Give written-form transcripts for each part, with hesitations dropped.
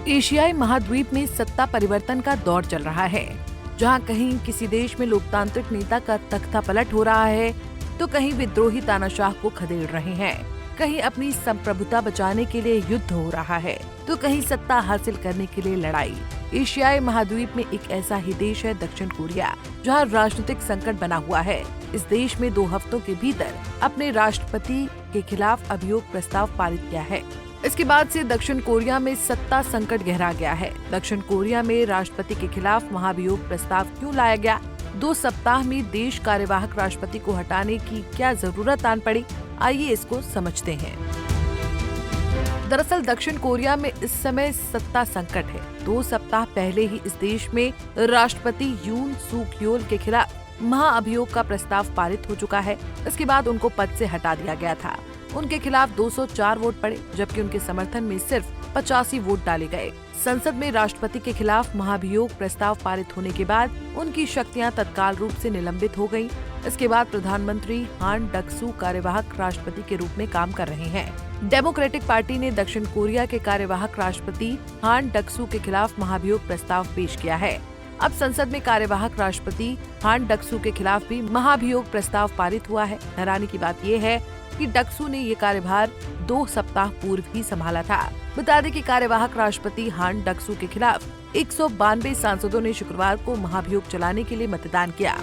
एशियाई महाद्वीप में सत्ता परिवर्तन का दौर चल रहा है, जहां कहीं किसी देश में लोकतांत्रिक नेता का तख्ता पलट हो रहा है, तो कहीं विद्रोही तानाशाह को खदेड़ रहे हैं। कहीं अपनी संप्रभुता बचाने के लिए युद्ध हो रहा है, तो कहीं सत्ता हासिल करने के लिए लड़ाई। एशियाई महाद्वीप में एक ऐसा ही देश है दक्षिण कोरिया, जहां राजनीतिक संकट बना हुआ है। इस देश में 2 हफ्तों के भीतर अपने राष्ट्रपति के खिलाफ अभियोग प्रस्ताव पारित किया है। इसके बाद से दक्षिण कोरिया में सत्ता संकट गहरा गया है। दक्षिण कोरिया में राष्ट्रपति के खिलाफ महाभियोग प्रस्ताव क्यों लाया गया? 2 सप्ताह में देश कार्यवाहक राष्ट्रपति को हटाने की क्या जरूरत आन पड़ी? आइए इसको समझते हैं। दरअसल दक्षिण कोरिया में इस समय सत्ता संकट है। 2 सप्ताह पहले ही इस देश में राष्ट्रपति यून सूक योल के खिलाफ महाअभियोग का प्रस्ताव पारित हो चुका है। इसके बाद उनको पद से हटा दिया गया था। उनके खिलाफ 204 वोट पड़े, जबकि उनके समर्थन में सिर्फ 85 वोट डाले गए। संसद में राष्ट्रपति के खिलाफ महाभियोग प्रस्ताव पारित होने के बाद उनकी शक्तियां तत्काल रूप से निलंबित हो गयीं। इसके बाद प्रधानमंत्री हान डक-सू कार्यवाहक राष्ट्रपति के रूप में काम कर रहे हैं। डेमोक्रेटिक पार्टी ने दक्षिण कोरिया के कार्यवाहक राष्ट्रपति हान डक-सू के खिलाफ महाभियोग प्रस्ताव पेश किया है। अब संसद में कार्यवाहक राष्ट्रपति हान डक-सू के खिलाफ भी महाभियोग प्रस्ताव पारित हुआ है। हैरानी की बात यह है कि डक-सू ने ये कार्यभार 2 सप्ताह पूर्व ही संभाला था। बता दें कि कार्यवाहक राष्ट्रपति हान डक-सू के खिलाफ 192 सांसदों ने शुक्रवार को महाभियोग चलाने के लिए मतदान किया।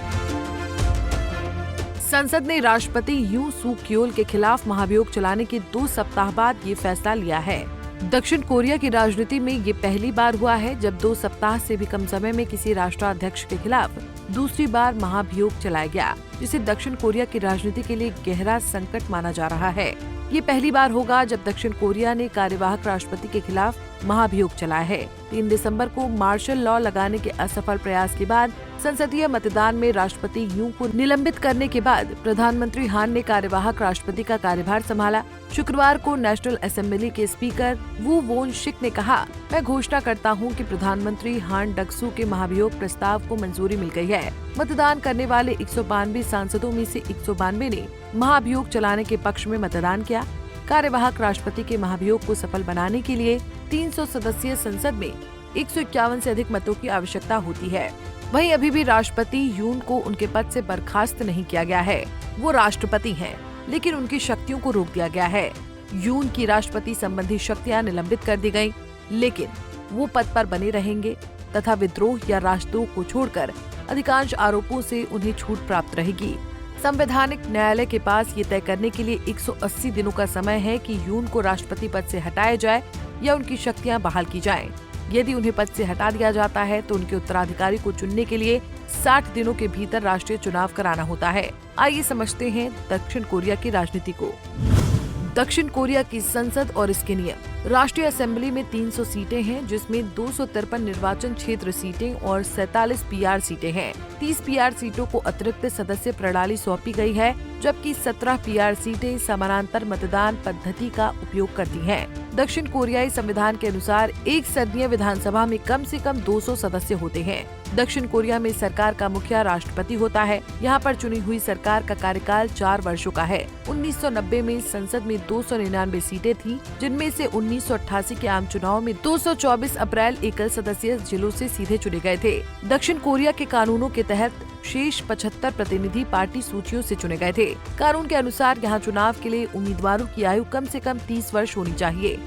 संसद ने राष्ट्रपति यून सूक योल के खिलाफ महाभियोग चलाने के 2 सप्ताह बाद ये फैसला लिया है। दक्षिण कोरिया की राजनीति में ये पहली बार हुआ है जब 2 सप्ताह से भी कम समय में किसी राष्ट्राध्यक्ष के खिलाफ दूसरी बार महाभियोग चलाया गया, जिसे दक्षिण कोरिया की राजनीति के लिए गहरा संकट माना जा रहा है। ये पहली बार होगा जब दक्षिण कोरिया ने कार्यवाहक राष्ट्रपति के खिलाफ महाभियोग चलाया है। 3 दिसंबर को मार्शल लॉ लगाने के असफल प्रयास के बाद संसदीय मतदान में राष्ट्रपति यून को निलंबित करने के बाद प्रधानमंत्री हान ने कार्यवाहक राष्ट्रपति का कार्यभार संभाला। शुक्रवार को नेशनल असेंबली के स्पीकर वू वोन शिक ने कहा, मैं घोषणा करता हूं कि प्रधानमंत्री हान डक-सू के महाभियोग प्रस्ताव को मंजूरी मिल गई है। मतदान करने वाले 192 सांसदों में से 192 ने महाभियोग चलाने के पक्ष में मतदान किया। कार्यवाहक राष्ट्रपति के महाभियोग को सफल बनाने के लिए 300 सदस्यीय संसद में 151 से अधिक मतों की आवश्यकता होती है। वहीं अभी भी राष्ट्रपति यून को उनके पद से बर्खास्त नहीं किया गया है। वो राष्ट्रपति हैं, लेकिन उनकी शक्तियों को रोक दिया गया है। यून की राष्ट्रपति संबंधी शक्तियां निलंबित कर दी गयी, लेकिन वो पद पर बने रहेंगे तथा विद्रोह या राष्ट्रद्रोह को छोड़कर अधिकांश आरोपों से उन्हें छूट प्राप्त रहेगी। संवैधानिक न्यायालय के पास ये तय करने के लिए 180 दिनों का समय है कि यून को राष्ट्रपति पद से हटाया जाए या उनकी शक्तियां बहाल की जाएं। यदि उन्हें पद से हटा दिया जाता है तो उनके उत्तराधिकारी को चुनने के लिए 60 दिनों के भीतर राष्ट्रीय चुनाव कराना होता है। आइए समझते हैं दक्षिण कोरिया की राजनीति को। दक्षिण कोरिया की संसद और इसके नियम। राष्ट्रीय असेंबली में 300 सीटें हैं, जिसमें 253 निर्वाचन क्षेत्र सीटें और 47 पीआर सीटें हैं। 30 पीआर सीटों को अतिरिक्त सदस्य प्रणाली सौंपी गई है, जबकि 17 पीआर सीटें समानांतर मतदान पद्धति का उपयोग करती हैं। दक्षिण कोरियाई संविधान के अनुसार एक सदनीय विधानसभा में कम से कम 200 सदस्य होते हैं। दक्षिण कोरिया में सरकार का मुखिया राष्ट्रपति होता है। यहाँ पर चुनी हुई सरकार का कार्यकाल 4 वर्षों का है। 1990 में संसद में 299 सीटें थीं, जिनमें से 1988 के आम चुनाव में 224 अप्रैल एकल सदस्यीय जिलों से सीधे चुने गए थे। दक्षिण कोरिया के कानूनों के तहत शेष 75 प्रतिनिधि पार्टी सूचियों से चुने गए थे। कानून के अनुसार यहाँ चुनाव के लिए उम्मीदवारों की आयु कम से कम 30 वर्ष होनी चाहिए।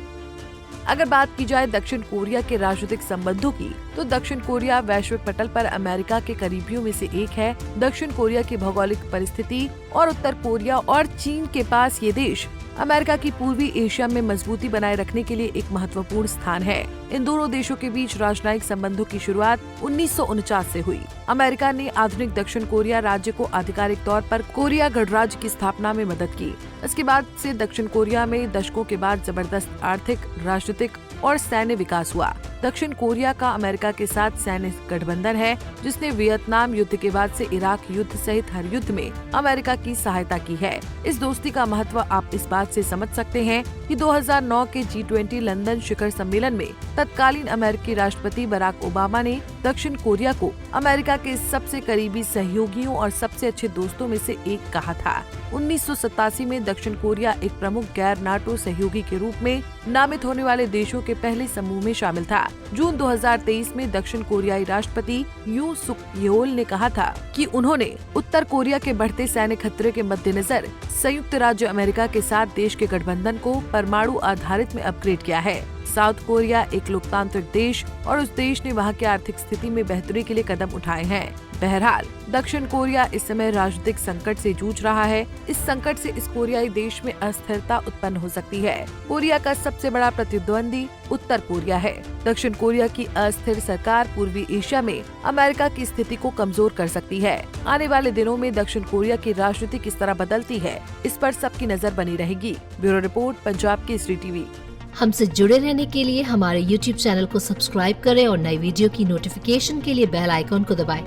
अगर बात की जाए दक्षिण कोरिया के राजनीतिक संबंधों की, तो दक्षिण कोरिया वैश्विक पटल पर अमेरिका के करीबियों में से एक है। दक्षिण कोरिया की भौगोलिक परिस्थिति और उत्तर कोरिया और चीन के पास ये देश अमेरिका की पूर्वी एशिया में मजबूती बनाए रखने के लिए एक महत्वपूर्ण स्थान है। इन दोनों देशों के बीच राजनयिक संबंधों की शुरुआत 1949 से हुई। अमेरिका ने आधुनिक दक्षिण कोरिया राज्य को आधिकारिक तौर पर कोरिया गणराज्य की स्थापना में मदद की। इसके बाद से दक्षिण कोरिया में दशकों के बाद जबरदस्त आर्थिक, राजनीतिक और सैन्य विकास हुआ। दक्षिण कोरिया का अमेरिका के साथ सैन्य गठबंधन है, जिसने वियतनाम युद्ध के बाद से इराक युद्ध सहित हर युद्ध में अमेरिका की सहायता की है। इस दोस्ती का महत्व आप इस बात से समझ सकते हैं कि 2009 के G20 लंदन शिखर सम्मेलन में तत्कालीन अमेरिकी राष्ट्रपति बराक ओबामा ने दक्षिण कोरिया को अमेरिका के सबसे करीबी सहयोगियों और सबसे अच्छे दोस्तों में से एक कहा था। 1987 में दक्षिण कोरिया एक प्रमुख गैर नाटो सहयोगी के रूप में नामित होने वाले देशों के पहले समूह में शामिल था। जून 2023 में दक्षिण कोरियाई राष्ट्रपति यू सुक येओल ने कहा था कि उन्होंने उत्तर कोरिया के बढ़ते सैन्य खतरे के मद्देनजर संयुक्त राज्य अमेरिका के साथ देश के गठबंधन को परमाणु आधारित में अपग्रेड किया है। साउथ कोरिया एक लोकतांत्रिक देश और उस देश ने वहां की आर्थिक स्थिति में बेहतरी के लिए कदम उठाए हैं। बहरहाल दक्षिण कोरिया इस समय राजनीतिक संकट से जूझ रहा है। इस संकट से इस कोरियाई देश में अस्थिरता उत्पन्न हो सकती है। कोरिया का सबसे बड़ा प्रतिद्वंदी उत्तर कोरिया है। दक्षिण कोरिया की अस्थिर सरकार पूर्वी एशिया में अमेरिका की स्थिति को कमजोर कर सकती है। आने वाले दिनों में दक्षिण कोरिया की राजनीति किस तरह बदलती है, इस पर सबकी नजर बनी रहेगी। Bureau report, Punjab Kesari TV. हमसे जुड़े रहने के लिए हमारे YouTube चैनल को सब्सक्राइब करें और नई वीडियो की नोटिफिकेशन के लिए बेल आइकॉन को दबाएं।